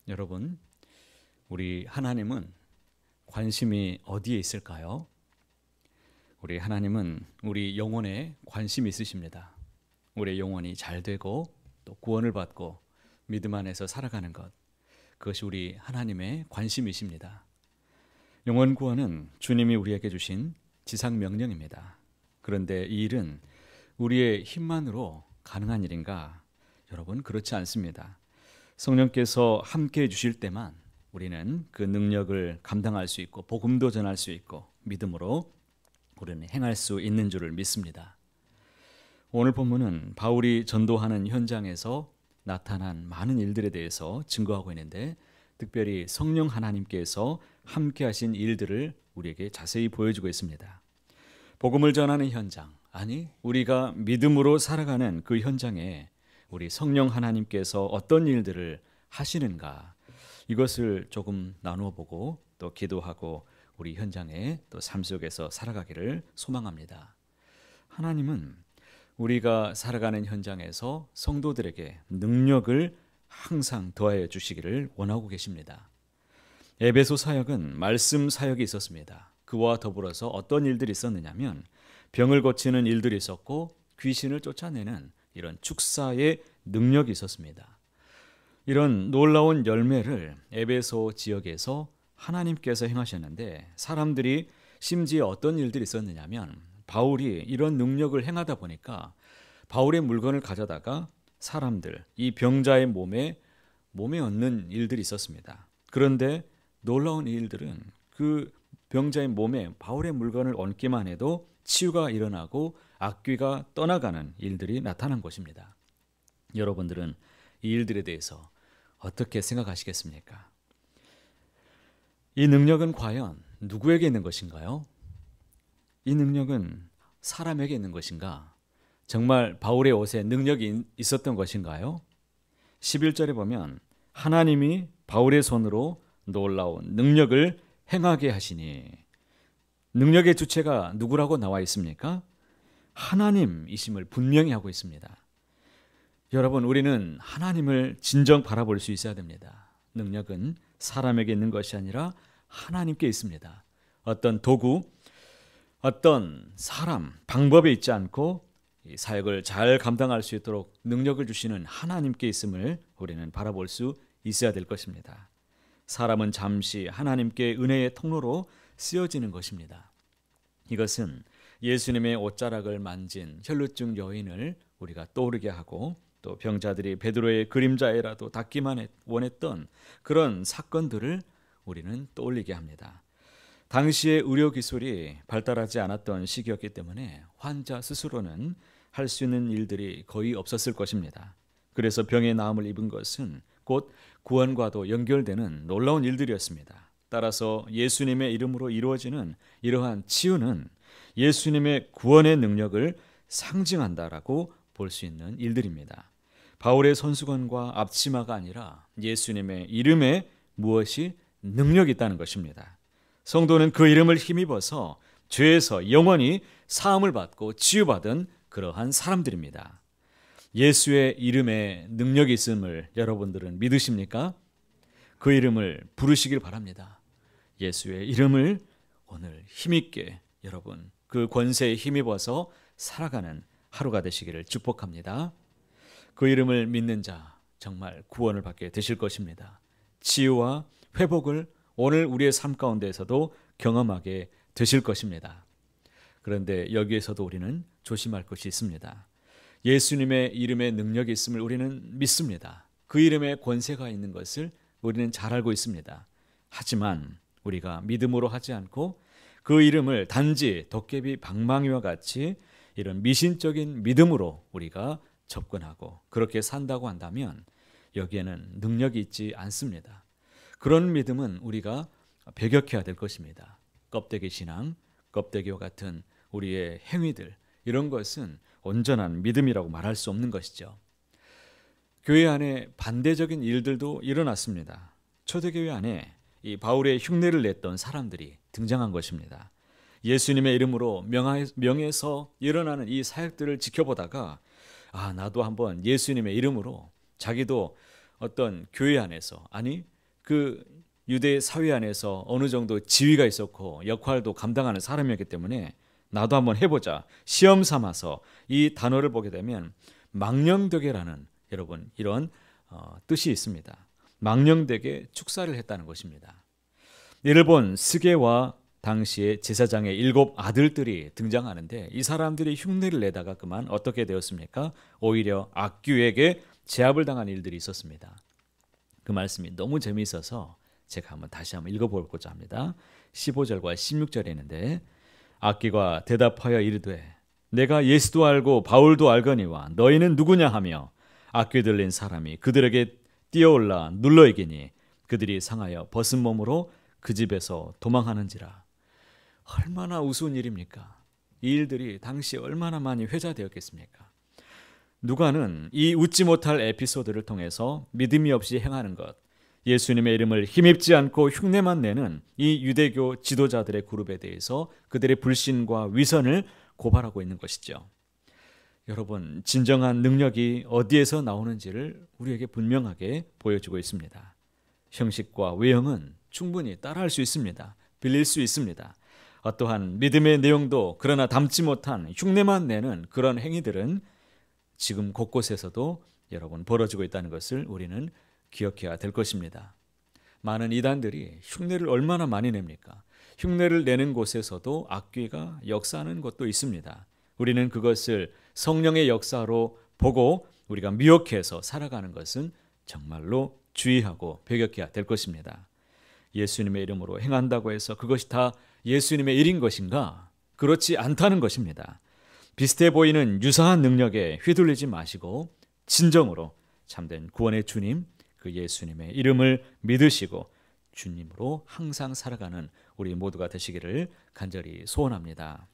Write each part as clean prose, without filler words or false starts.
여러분, 우리 하나님은 관심이 어디에 있을까요? 우리 하나님은 우리 영혼에 관심이 있으십니다. 우리 영혼이 잘 되고 또 구원을 받고 믿음 안에서 살아가는 것, 그것이 우리 하나님의 관심이십니다. 영혼 구원은 주님이 우리에게 주신 지상 명령입니다. 그런데 이 일은 우리의 힘만으로 가능한 일인가? 여러분, 그렇지 않습니다. 성령께서 함께 해 주실 때만 우리는 그 능력을 감당할 수 있고 복음도 전할 수 있고 믿음으로 우리는 행할 수 있는 줄을 믿습니다. 오늘 본문은 바울이 전도하는 현장에서 나타난 많은 일들에 대해서 증거하고 있는데, 특별히 성령 하나님께서 함께 하신 일들을 우리에게 자세히 보여주고 있습니다. 복음을 전하는 현장, 아니 우리가 믿음으로 살아가는 그 현장에 우리 성령 하나님께서 어떤 일들을 하시는가, 이것을 조금 나누어 보고 또 기도하고 우리 현장에 또 삶 속에서 살아가기를 소망합니다. 하나님은 우리가 살아가는 현장에서 성도들에게 능력을 항상 더하여 주시기를 원하고 계십니다. 에베소 사역은 말씀 사역이 있었습니다. 그와 더불어서 어떤 일들이 있었느냐면 병을 고치는 일들이 있었고 귀신을 쫓아내는 이런 축사의 능력이 있었습니다. 이런 놀라운 열매를 에베소 지역에서 하나님께서 행하셨는데, 사람들이 심지어 어떤 일들이 있었느냐면 바울이 이런 능력을 행하다 보니까 바울의 물건을 가져다가 사람들, 이 병자의 몸에 얹는 일들이 있었습니다. 그런데 놀라운 일들은 그 병자의 몸에 바울의 물건을 얹기만 해도 치유가 일어나고 악귀가 떠나가는 일들이 나타난 것입니다. 여러분들은 이 일들에 대해서 어떻게 생각하시겠습니까? 이 능력은 과연 누구에게 있는 것인가요? 이 능력은 사람에게 있는 것인가? 정말 바울의 옷에 능력이 있었던 것인가요? 11절에 보면 하나님이 바울의 손으로 놀라운 능력을 행하게 하시니, 능력의 주체가 누구라고 나와 있습니까? 하나님이심을 분명히 하고 있습니다. 여러분, 우리는 하나님을 진정 바라볼 수 있어야 됩니다. 능력은 사람에게 있는 것이 아니라 하나님께 있습니다. 어떤 도구, 어떤 사람, 방법에 있지 않고 이 사역을 잘 감당할 수 있도록 능력을 주시는 하나님께 있음을 우리는 바라볼 수 있어야 될 것입니다. 사람은 잠시 하나님께 은혜의 통로로 쓰여지는 것입니다. 이것은 예수님의 옷자락을 만진 혈루증 여인을 우리가 떠오르게 하고, 또 병자들이 베드로의 그림자에라도 닿기만 원했던 그런 사건들을 우리는 떠올리게 합니다. 당시의 의료기술이 발달하지 않았던 시기였기 때문에 환자 스스로는 할 수 있는 일들이 거의 없었을 것입니다. 그래서 병의 나음을 입은 것은 곧 구원과도 연결되는 놀라운 일들이었습니다. 따라서 예수님의 이름으로 이루어지는 이러한 치유는 예수님의 구원의 능력을 상징한다라고 볼 수 있는 일들입니다. 바울의 손수건과 앞치마가 아니라 예수님의 이름에 무엇이 능력이 있다는 것입니다. 성도는 그 이름을 힘입어서 죄에서 영원히 사함을 받고 치유받은 그러한 사람들입니다. 예수의 이름에 능력이 있음을 여러분들은 믿으십니까? 그 이름을 부르시길 바랍니다. 예수의 이름을 오늘 힘있게 여러분 그 권세에 힘입어서 살아가는 하루가 되시기를 축복합니다. 그 이름을 믿는 자 정말 구원을 받게 되실 것입니다. 치유와 회복을 오늘 우리의 삶 가운데에서도 경험하게 되실 것입니다. 그런데 여기에서도 우리는 조심할 것이 있습니다. 예수님의 이름에 능력이 있음을 우리는 믿습니다. 그 이름에 권세가 있는 것을 우리는 잘 알고 있습니다. 하지만 우리가 믿음으로 하지 않고 그 이름을 단지 도깨비 방망이와 같이 이런 미신적인 믿음으로 우리가 접근하고 그렇게 산다고 한다면 여기에는 능력이 있지 않습니다. 그런 믿음은 우리가 배격해야 될 것입니다. 껍데기 신앙, 껍데기와 같은 우리의 행위들, 이런 것은 온전한 믿음이라고 말할 수 없는 것이죠. 교회 안에 반대적인 일들도 일어났습니다. 초대교회 안에 이 바울의 흉내를 냈던 사람들이 등장한 것입니다. 예수님의 이름으로 명해서 일어나는 이 사역들을 지켜보다가 나도 한번 예수님의 이름으로, 자기도 어떤 교회 안에서, 아니 그 유대 사회 안에서 어느 정도 지위가 있었고 역할도 감당하는 사람이었기 때문에 나도 한번 해보자 시험 삼아서 이 단어를 보게 되면 망령되게라는 여러분 이런 뜻이 있습니다. 망령되게 축사를 했다는 것입니다. 이를 본 스게와 당시의 제사장의 7 아들들이 등장하는데 이 사람들이 흉내를 내다가 그만 어떻게 되었습니까? 오히려 악귀에게 제압을 당한 일들이 있었습니다. 그 말씀이 너무 재미있어서 제가 다시 한번 읽어보고자 합니다. 15절과 16절에 있는데 악귀가 대답하여 이르되 내가 예수도 알고 바울도 알거니와 너희는 누구냐 하며 악귀 들린 사람이 그들에게 뛰어올라 눌러 이기니 그들이 상하여 벗은 몸으로 그 집에서 도망하는지라. 얼마나 우스운 일입니까? 이 일들이 당시 얼마나 많이 회자되었겠습니까? 누가는 이 웃지 못할 에피소드를 통해서 믿음이 없이 행하는 것, 예수님의 이름을 힘입지 않고 흉내만 내는 이 유대교 지도자들의 그룹에 대해서 그들의 불신과 위선을 고발하고 있는 것이죠. 여러분, 진정한 능력이 어디에서 나오는지를 우리에게 분명하게 보여주고 있습니다. 형식과 외형은 충분히 따라할 수 있습니다. 빌릴 수 있습니다. 어떠한 믿음의 내용도 그러나 담지 못한 흉내만 내는 그런 행위들은 지금 곳곳에서도 여러분 벌어지고 있다는 것을 우리는 기억해야 될 것입니다. 많은 이단들이 흉내를 얼마나 많이 냅니까? 흉내를 내는 곳에서도 악귀가 역사하는 곳도 있습니다. 우리는 그것을 성령의 역사로 보고 우리가 미혹해서 살아가는 것은 정말로 주의하고 배격해야 될 것입니다. 예수님의 이름으로 행한다고 해서 그것이 다 예수님의 일인 것인가? 그렇지 않다는 것입니다. 비슷해 보이는 유사한 능력에 휘둘리지 마시고 진정으로 참된 구원의 주님, 그 예수님의 이름을 믿으시고 주님으로 항상 살아가는 우리 모두가 되시기를 간절히 소원합니다.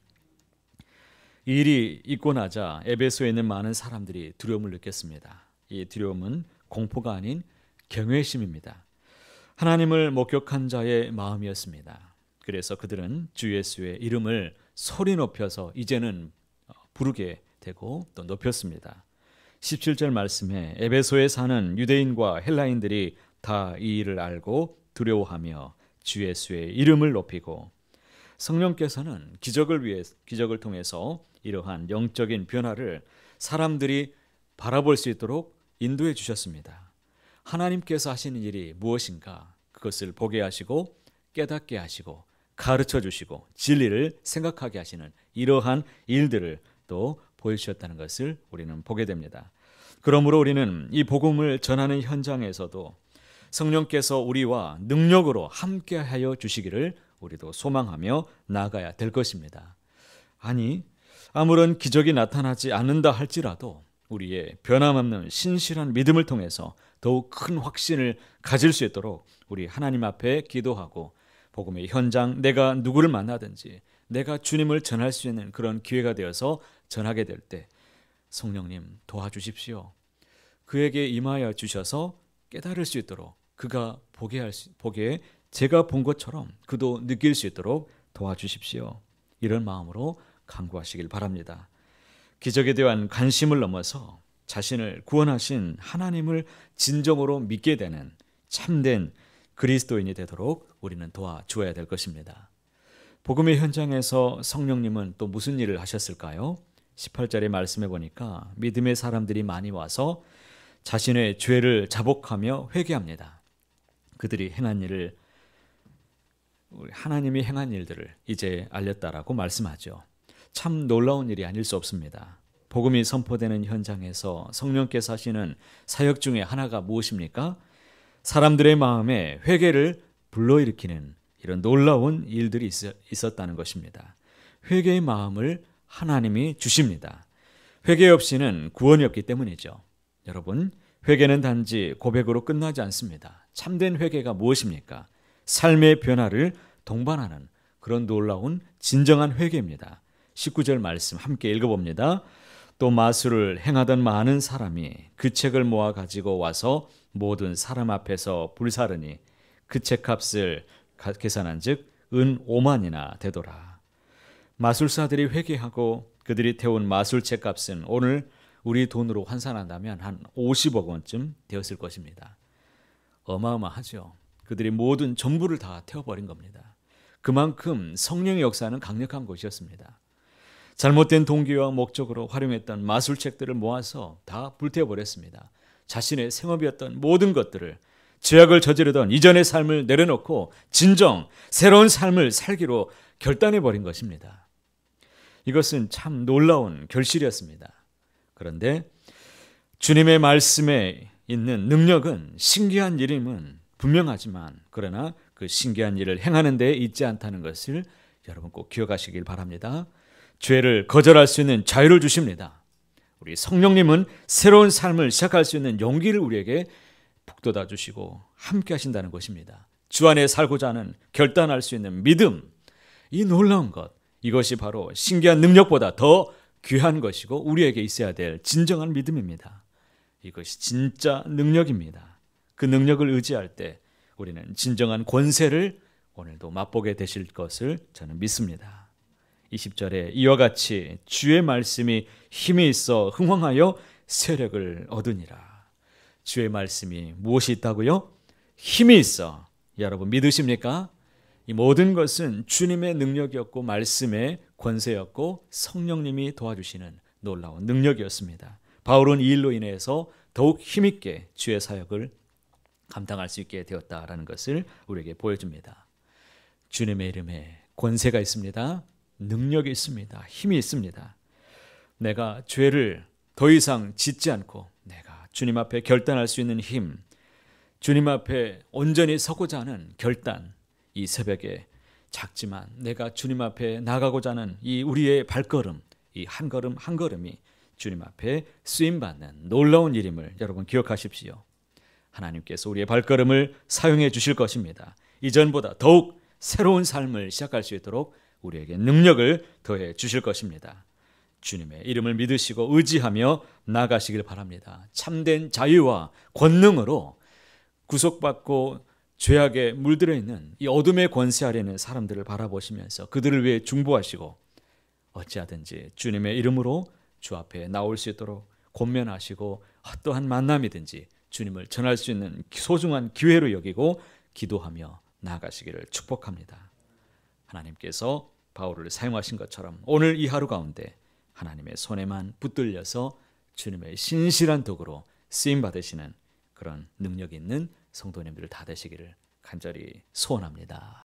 이 일이 있고 나자 에베소에 있는 많은 사람들이 두려움을 느꼈습니다. 이 두려움은 공포가 아닌 경외심입니다. 하나님을 목격한 자의 마음이었습니다. 그래서 그들은 주 예수의 이름을 소리 높여서 이제는 부르게 되고 또 높였습니다. 17절 말씀에 에베소에 사는 유대인과 헬라인들이 다 이 일을 알고 두려워하며 주 예수의 이름을 높이고 성령께서는 기적을 통해서 이러한 영적인 변화를 사람들이 바라볼 수 있도록 인도해 주셨습니다. 하나님께서 하시는 일이 무엇인가 그것을 보게 하시고 깨닫게 하시고 가르쳐 주시고 진리를 생각하게 하시는 이러한 일들을 또 보여주셨다는 것을 우리는 보게 됩니다. 그러므로 우리는 이 복음을 전하는 현장에서도 성령께서 우리와 능력으로 함께하여 주시기를 우리도 소망하며 나아가야 될 것입니다. 아니, 아무런 기적이 나타나지 않는다 할지라도 우리의 변함없는 신실한 믿음을 통해서 더욱 큰 확신을 가질 수 있도록 우리 하나님 앞에 기도하고 복음의 현장, 내가 누구를 만나든지 내가 주님을 전할 수 있는 그런 기회가 되어서 전하게 될 때 성령님 도와주십시오. 그에게 임하여 주셔서 깨달을 수 있도록 그가 보게 제가 본 것처럼 그도 느낄 수 있도록 도와주십시오. 이런 마음으로 간구하시길 바랍니다. 기적에 대한 관심을 넘어서 자신을 구원하신 하나님을 진정으로 믿게 되는 참된 그리스도인이 되도록 우리는 도와주어야 될 것입니다. 복음의 현장에서 성령님은 또 무슨 일을 하셨을까요? 18절의 말씀해 보니까 믿음의 사람들이 많이 와서 자신의 죄를 자복하며 회개합니다. 그들이 행한 일을 하나님이 행한 일들을 이제 알렸다라고 말씀하죠. 참 놀라운 일이 아닐 수 없습니다. 복음이 선포되는 현장에서 성령께서 하시는 사역 중에 하나가 무엇입니까? 사람들의 마음에 회개를 불러일으키는 이런 놀라운 일들이 있었다는 것입니다. 회개의 마음을 하나님이 주십니다. 회개 없이는 구원이 없기 때문이죠. 여러분, 회개는 단지 고백으로 끝나지 않습니다. 참된 회개가 무엇입니까? 삶의 변화를 동반하는 그런 놀라운 진정한 회개입니다. 19절 말씀 함께 읽어봅니다. 또 마술을 행하던 많은 사람이 그 책을 모아 가지고 와서 모든 사람 앞에서 불사르니 그 책값을 계산한 즉 은 5만이나 되더라. 마술사들이 회개하고 그들이 태운 마술책 값은 오늘 우리 돈으로 환산한다면 한 50억 원쯤 되었을 것입니다. 어마어마하죠. 그들이 모든 전부를 다 태워버린 겁니다. 그만큼 성령의 역사는 강력한 것이었습니다. 잘못된 동기와 목적으로 활용했던 마술책들을 모아서 다 불태워버렸습니다. 자신의 생업이었던 모든 것들을, 죄악을 저지르던 이전의 삶을 내려놓고 진정 새로운 삶을 살기로 결단해버린 것입니다. 이것은 참 놀라운 결실이었습니다. 그런데 주님의 말씀에 있는 능력은, 신기한 일임은 분명하지만, 그러나 그 신기한 일을 행하는 데 있지 않다는 것을 여러분 꼭 기억하시길 바랍니다. 죄를 거절할 수 있는 자유를 주십니다. 우리 성령님은 새로운 삶을 시작할 수 있는 용기를 우리에게 북돋아 주시고 함께 하신다는 것입니다. 주 안에 살고자 하는 결단할 수 있는 믿음, 이 놀라운 것, 이것이 바로 신기한 능력보다 더 귀한 것이고 우리에게 있어야 될 진정한 믿음입니다. 이것이 진짜 능력입니다. 그 능력을 의지할 때 우리는 진정한 권세를 오늘도 맛보게 되실 것을 저는 믿습니다. 20절에 이와 같이 주의 말씀이 힘이 있어 흥황하여 세력을 얻으니라. 주의 말씀이 무엇이 있다고요? 힘이 있어. 여러분 믿으십니까? 이 모든 것은 주님의 능력이었고 말씀의 권세였고 성령님이 도와주시는 놀라운 능력이었습니다. 바울은 이 일로 인해서 더욱 힘있게 주의 사역을 감당할 수 있게 되었다라는 것을 우리에게 보여줍니다. 주님의 이름에 권세가 있습니다. 능력이 있습니다. 힘이 있습니다. 내가 죄를 더 이상 짓지 않고 내가 주님 앞에 결단할 수 있는 힘, 주님 앞에 온전히 서고자 하는 결단, 이 새벽에 작지만 내가 주님 앞에 나가고자 하는 이 우리의 발걸음, 이 한 걸음 한 걸음이 주님 앞에 쓰임받는 놀라운 일임을 여러분 기억하십시오. 하나님께서 우리의 발걸음을 사용해 주실 것입니다. 이전보다 더욱 새로운 삶을 시작할 수 있도록 우리에게 능력을 더해 주실 것입니다. 주님의 이름을 믿으시고 의지하며 나아가시길 바랍니다. 참된 자유와 권능으로 구속받고 죄악에 물들어 있는 이 어둠의 권세 아래 있는 사람들을 바라보시면서 그들을 위해 중보하시고 어찌하든지 주님의 이름으로 주 앞에 나올 수 있도록 권면하시고 어떠한 만남이든지 주님을 전할 수 있는 소중한 기회로 여기고 기도하며 나아가시기를 축복합니다. 하나님께서 바울을 사용하신 것처럼 오늘 이 하루 가운데 하나님의 손에만 붙들려서 주님의 신실한 도구로 쓰임받으시는 그런 능력 있는 성도님들 다 되시기를 간절히 소원합니다.